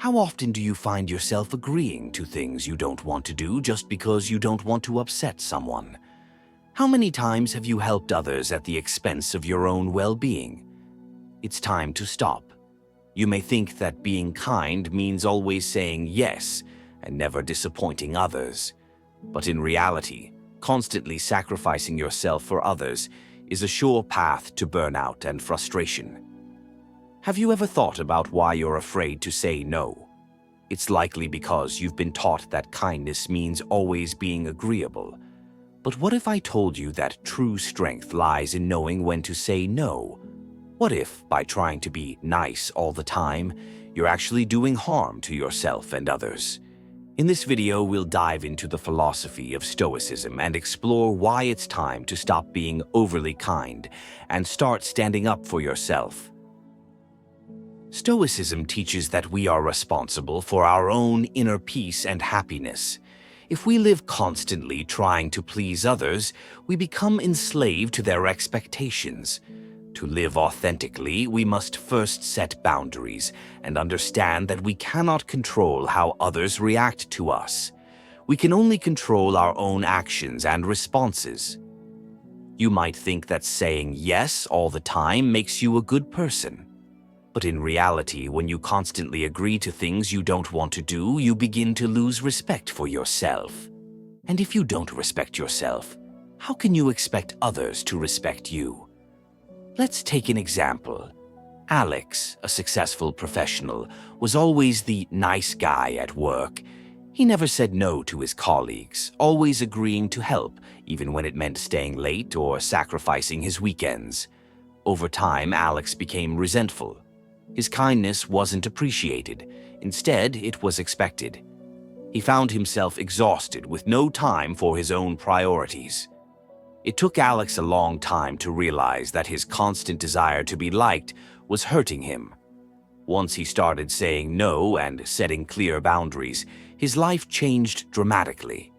How often do you find yourself agreeing to things you don't want to do just because you don't want to upset someone? How many times have you helped others at the expense of your own well-being? It's time to stop. You may think that being kind means always saying yes and never disappointing others. But in reality, constantly sacrificing yourself for others is a sure path to burnout and frustration. Have you ever thought about why you're afraid to say no? It's likely because you've been taught that kindness means always being agreeable. But what if I told you that true strength lies in knowing when to say no? What if, by trying to be nice all the time, you're actually doing harm to yourself and others? In this video, we'll dive into the philosophy of Stoicism and explore why it's time to stop being overly kind and start standing up for yourself. Stoicism teaches that we are responsible for our own inner peace and happiness. If we live constantly trying to please others, we become enslaved to their expectations. To live authentically, we must first set boundaries and understand that we cannot control how others react to us. We can only control our own actions and responses. You might think that saying yes all the time makes you a good person. But in reality, when you constantly agree to things you don't want to do, you begin to lose respect for yourself. And if you don't respect yourself, how can you expect others to respect you? Let's take an example. Alex, a successful professional, was always the nice guy at work. He never said no to his colleagues, always agreeing to help, even when it meant staying late or sacrificing his weekends. Over time, Alex became resentful. His kindness wasn't appreciated. Instead, it was expected. He found himself exhausted with no time for his own priorities. It took Alex a long time to realize that his constant desire to be liked was hurting him. Once he started saying no and setting clear boundaries, his life changed dramatically.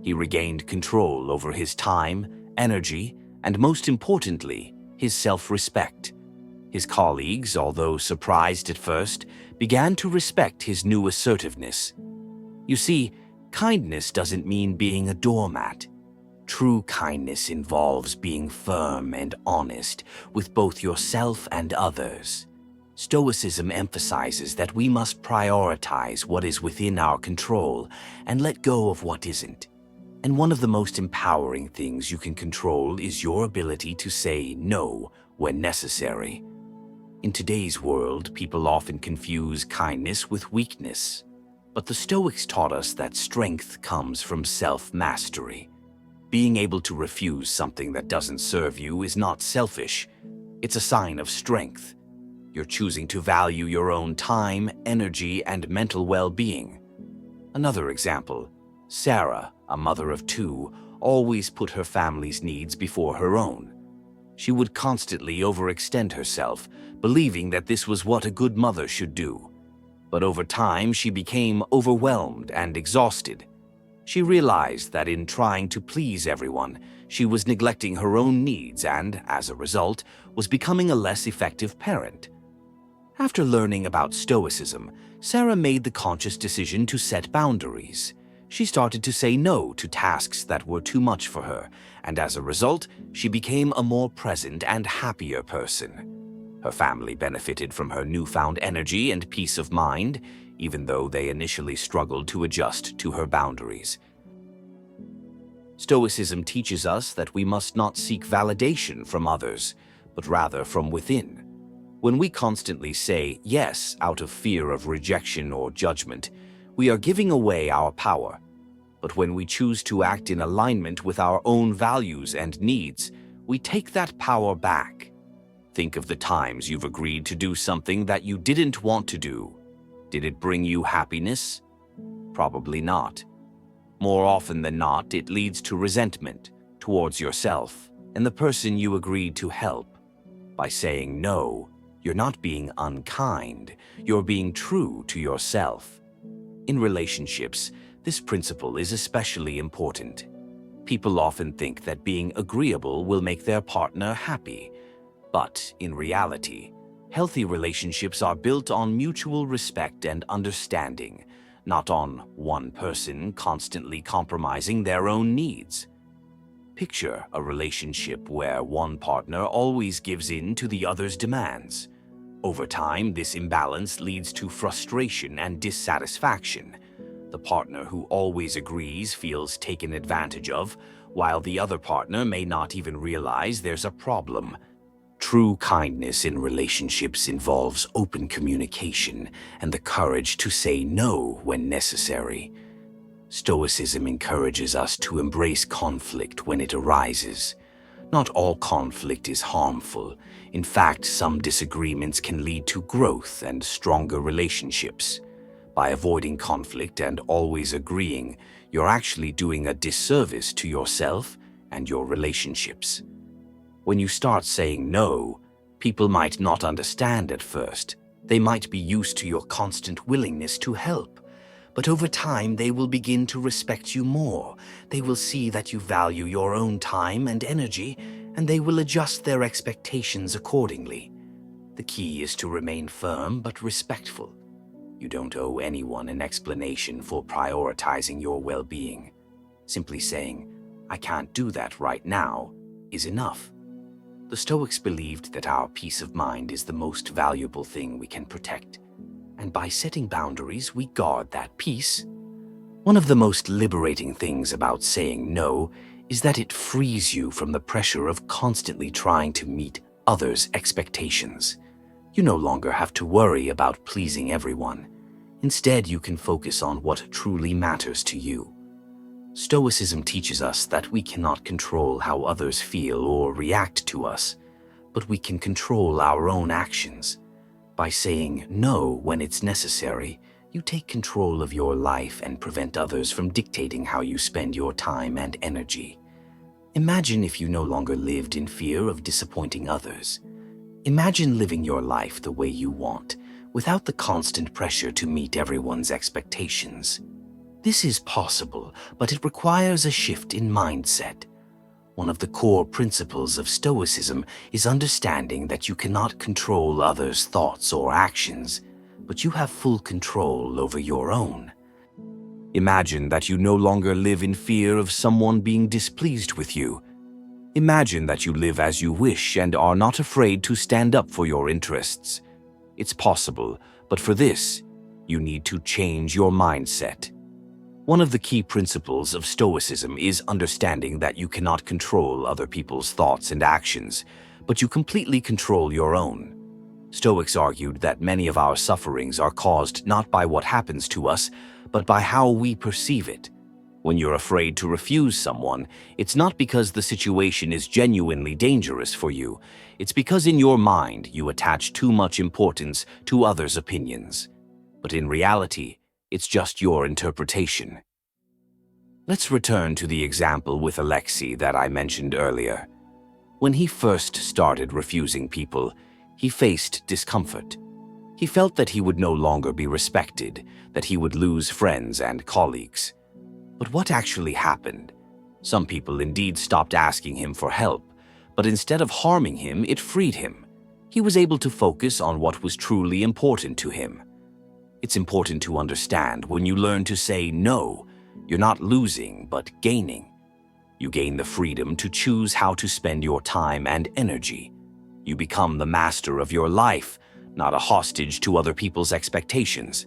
He regained control over his time, energy, and most importantly, his self-respect. His colleagues, although surprised at first, began to respect his new assertiveness. You see, kindness doesn't mean being a doormat. True kindness involves being firm and honest with both yourself and others. Stoicism emphasizes that we must prioritize what is within our control and let go of what isn't. And one of the most empowering things you can control is your ability to say no when necessary. In today's world, people often confuse kindness with weakness. But the Stoics taught us that strength comes from self-mastery. Being able to refuse something that doesn't serve you is not selfish. It's a sign of strength. You're choosing to value your own time, energy, and mental well-being. Another example, Sarah, a mother of two, always put her family's needs before her own. She would constantly overextend herself, believing that this was what a good mother should do. But over time, she became overwhelmed and exhausted. She realized that in trying to please everyone, she was neglecting her own needs and, as a result, was becoming a less effective parent. After learning about Stoicism, Sarah made the conscious decision to set boundaries. She started to say no to tasks that were too much for her, and as a result, she became a more present and happier person. Her family benefited from her newfound energy and peace of mind, even though they initially struggled to adjust to her boundaries. Stoicism teaches us that we must not seek validation from others, but rather from within. When we constantly say yes out of fear of rejection or judgment, we are giving away our power. But when we choose to act in alignment with our own values and needs, we take that power back. Think of the times you've agreed to do something that you didn't want to do. Did it bring you happiness? Probably not. More often than not, it leads to resentment towards yourself and the person you agreed to help. By saying no, you're not being unkind, you're being true to yourself. In relationships, this principle is especially important. People often think that being agreeable will make their partner happy, but in reality, Healthy relationships are built on mutual respect and understanding, not on one person constantly compromising their own needs. Picture a relationship where one partner always gives in to the other's demands. Over time, this imbalance leads to frustration and dissatisfaction. The partner who always agrees feels taken advantage of, while the other partner may not even realize there's a problem. True kindness in relationships involves open communication and the courage to say no when necessary. Stoicism encourages us to embrace conflict when it arises. Not all conflict is harmful. In fact, some disagreements can lead to growth and stronger relationships. By avoiding conflict and always agreeing, you're actually doing a disservice to yourself and your relationships. When you start saying no, people might not understand at first. They might be used to your constant willingness to help. But over time, they will begin to respect you more. They will see that you value your own time and energy, and they will adjust their expectations accordingly. The key is to remain firm but respectful. You don't owe anyone an explanation for prioritizing your well-being. Simply saying, "I can't do that right now," is enough. The Stoics believed that our peace of mind is the most valuable thing we can protect. And by setting boundaries, we guard that peace. One of the most liberating things about saying no is that it frees you from the pressure of constantly trying to meet others' expectations. You no longer have to worry about pleasing everyone. Instead, you can focus on what truly matters to you. Stoicism teaches us that we cannot control how others feel or react to us, but we can control our own actions. By saying no when it's necessary, you take control of your life and prevent others from dictating how you spend your time and energy. Imagine if you no longer lived in fear of disappointing others. Imagine living your life the way you want, without the constant pressure to meet everyone's expectations. This is possible, but it requires a shift in mindset. One of the core principles of Stoicism is understanding that you cannot control others' thoughts or actions, but you have full control over your own. Imagine that you no longer live in fear of someone being displeased with you. Imagine that you live as you wish and are not afraid to stand up for your interests. It's possible, but for this, you need to change your mindset. One of the key principles of Stoicism is understanding that you cannot control other people's thoughts and actions, but you completely control your own. Stoics argued that many of our sufferings are caused not by what happens to us, but by how we perceive it. When you're afraid to refuse someone, it's not because the situation is genuinely dangerous for you. It's because in your mind you attach too much importance to others' opinions. But in reality, it's just your interpretation. Let's return to the example with Alexei that I mentioned earlier. When he first started refusing people, he faced discomfort. He felt that he would no longer be respected, that he would lose friends and colleagues. But what actually happened? Some people indeed stopped asking him for help, but instead of harming him, it freed him. He was able to focus on what was truly important to him. It's important to understand when you learn to say no, you're not losing, but gaining. You gain the freedom to choose how to spend your time and energy. You become the master of your life, not a hostage to other people's expectations.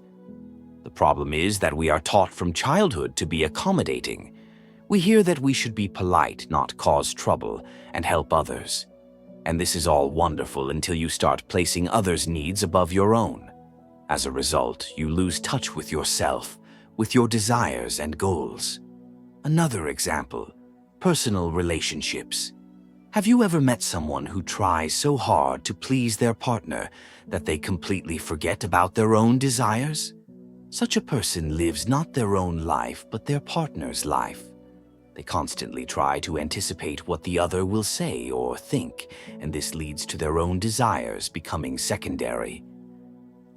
The problem is that we are taught from childhood to be accommodating. We hear that we should be polite, not cause trouble, and help others. And this is all wonderful until you start placing others' needs above your own. As a result, you lose touch with yourself, with your desires and goals. Another example, personal relationships. Have you ever met someone who tries so hard to please their partner that they completely forget about their own desires? Such a person lives not their own life, but their partner's life. They constantly try to anticipate what the other will say or think, and this leads to their own desires becoming secondary.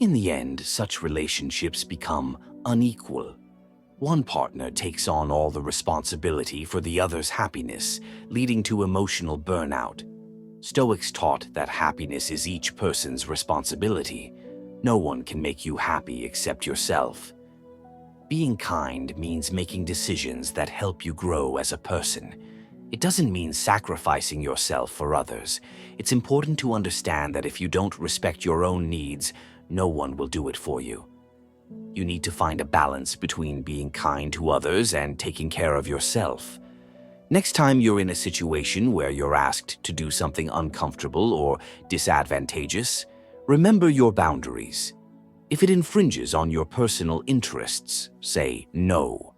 In the end, such relationships become unequal. One partner takes on all the responsibility for the other's happiness, leading to emotional burnout. Stoics taught that happiness is each person's responsibility. No one can make you happy except yourself. Being kind means making decisions that help you grow as a person. It doesn't mean sacrificing yourself for others. It's important to understand that if you don't respect your own needs, no one will do it for you. You need to find a balance between being kind to others and taking care of yourself. Next time you're in a situation where you're asked to do something uncomfortable or disadvantageous, remember your boundaries. If it infringes on your personal interests, say no.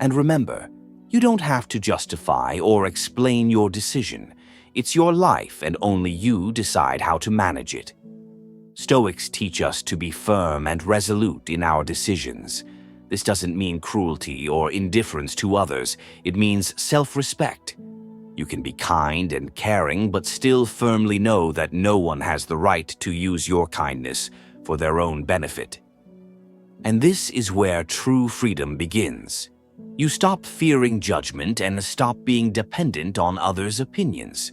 And remember, you don't have to justify or explain your decision. It's your life and only you decide how to manage it. Stoics teach us to be firm and resolute in our decisions. This doesn't mean cruelty or indifference to others. It means self-respect. You can be kind and caring, but still firmly know that no one has the right to use your kindness for their own benefit. And this is where true freedom begins. You stop fearing judgment and stop being dependent on others' opinions.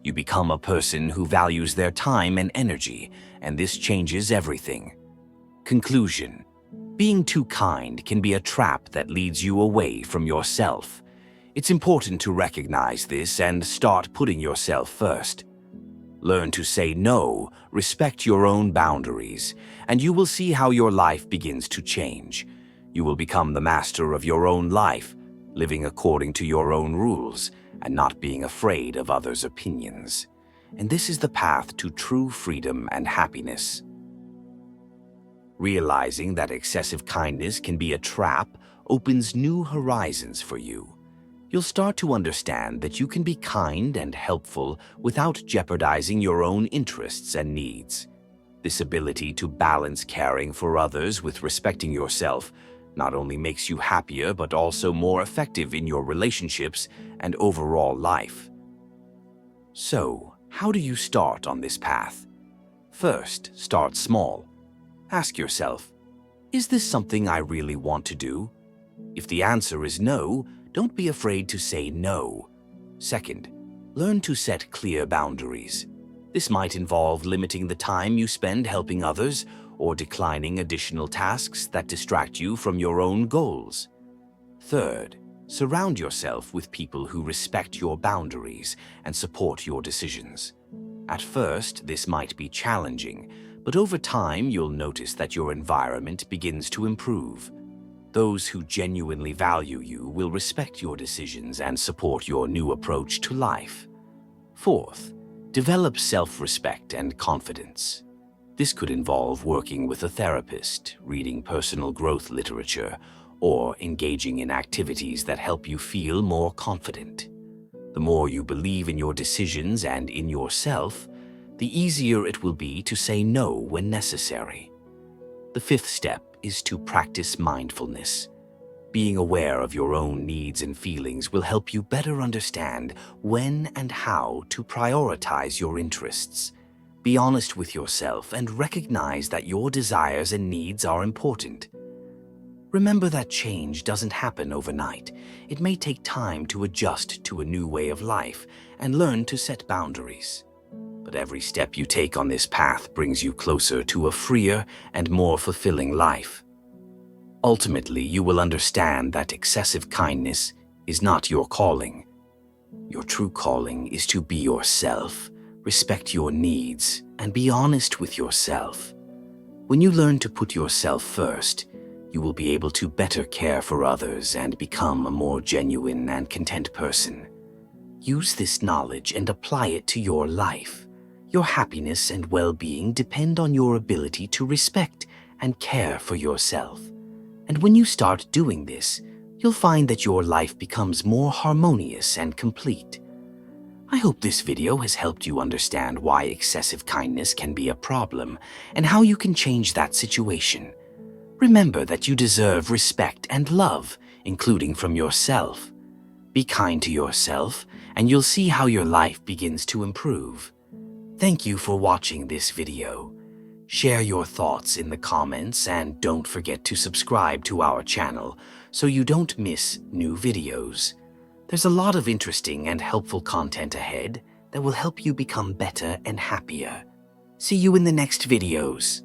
You become a person who values their time and energy, and this changes everything. Conclusion: being too kind can be a trap that leads you away from yourself. It's important to recognize this and start putting yourself first. Learn to say no, respect your own boundaries, and you will see how your life begins to change. You will become the master of your own life, living according to your own rules, and not being afraid of others' opinions. And this is the path to true freedom and happiness. Realizing that excessive kindness can be a trap opens new horizons for you. You'll start to understand that you can be kind and helpful without jeopardizing your own interests and needs. This ability to balance caring for others with respecting yourself not only makes you happier but also more effective in your relationships and overall life. So, how do you start on this path? First, start small. Ask yourself, is this something I really want to do? If the answer is no, don't be afraid to say no. Second, learn to set clear boundaries. This might involve limiting the time you spend helping others or declining additional tasks that distract you from your own goals. Third, surround yourself with people who respect your boundaries and support your decisions. At first, this might be challenging, but over time you'll notice that your environment begins to improve. Those who genuinely value you will respect your decisions and support your new approach to life. Fourth, develop self-respect and confidence. This could involve working with a therapist, reading personal growth literature, or engaging in activities that help you feel more confident. The more you believe in your decisions and in yourself, the easier it will be to say no when necessary. The fifth step is to practice mindfulness. Being aware of your own needs and feelings will help you better understand when and how to prioritize your interests. Be honest with yourself and recognize that your desires and needs are important. Remember that change doesn't happen overnight. It may take time to adjust to a new way of life and learn to set boundaries. But every step you take on this path brings you closer to a freer and more fulfilling life. Ultimately, you will understand that excessive kindness is not your calling. Your true calling is to be yourself, respect your needs, and be honest with yourself. When you learn to put yourself first, you will be able to better care for others and become a more genuine and content person. Use this knowledge and apply it to your life. Your happiness and well-being depend on your ability to respect and care for yourself. And when you start doing this, you'll find that your life becomes more harmonious and complete. I hope this video has helped you understand why excessive kindness can be a problem and how you can change that situation. Remember that you deserve respect and love, including from yourself. Be kind to yourself, and you'll see how your life begins to improve. Thank you for watching this video. Share your thoughts in the comments and don't forget to subscribe to our channel so you don't miss new videos. There's a lot of interesting and helpful content ahead. that will help you become better and happier. See you in the next videos.